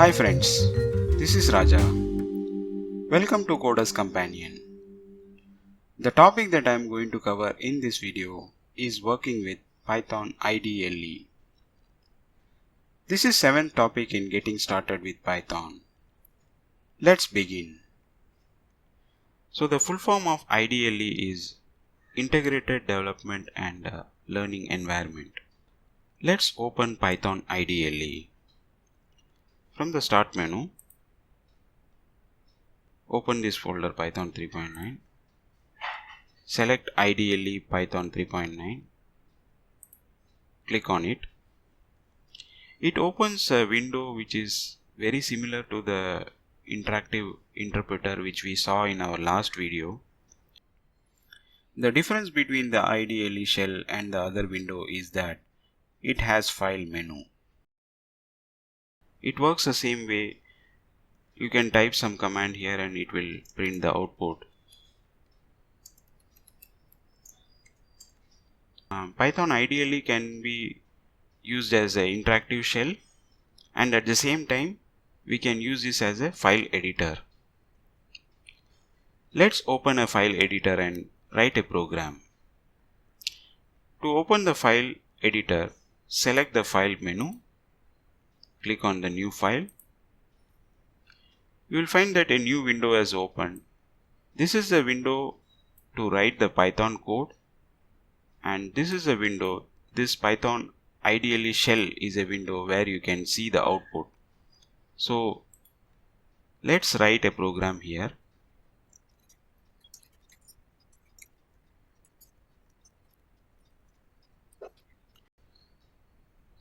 Hi friends, this is Raja. Welcome to Coder's Companion. The topic that I am going to cover in this video is working with Python IDLE. This is 7th topic in getting started with Python. Let's begin. So the full form of IDLE is Integrated Development and Learning Environment. Let's open Python IDLE. From the Start menu, open this folder Python 3.9. Select IDLE Python 3.9. Click on it. It opens a window which is very similar to the interactive interpreter which we saw in our last video. The difference between the IDLE shell and the other window is that it has file menu. It works the same way. You can type some command here and it will print the output. Python IDLE can be used as an interactive shell, and at the same time we can use this as a file editor. Let's open a file editor and write a program. To open the file editor, select the file menu, click on the new file. You will find that a new window has opened. This is the window to write the Python code, and this is a window. This Python IDLE shell is a window where you can see the output. So let's write a program here.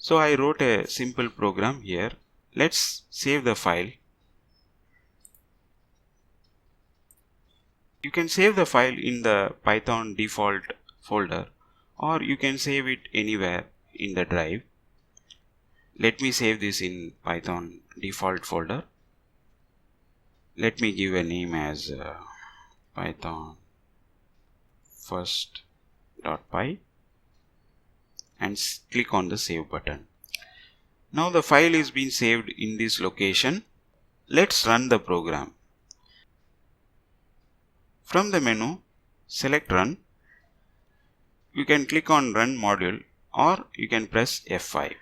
So I wrote a simple program here. Let's save the file. You can save the file in the Python default folder, or you can save it anywhere in the drive. Let me save this in Python default folder. Let me give a name as Python first.py and click on the save button. Now the file is being saved in this location. Let's run the program. From the menu, select Run. You can click on Run module or you can press F5.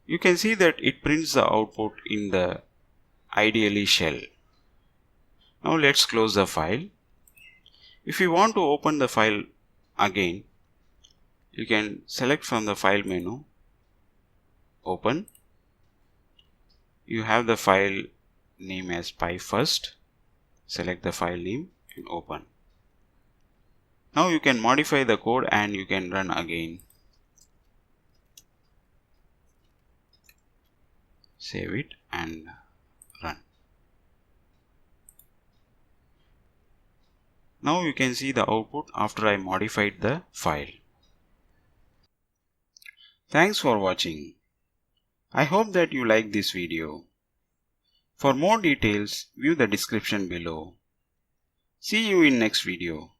You can see that it prints the output in the IDLE shell. Now let's close the file. If you want to open the file again, you can select from the file menu, open. You have the file name as PyFirst. Select the file name and open. Now you can modify the code and you can run again. Save it and run. Now you can see the output after I modified the file. Thanks for watching. I hope that you like this video. For more details, view the description below. See you in next video.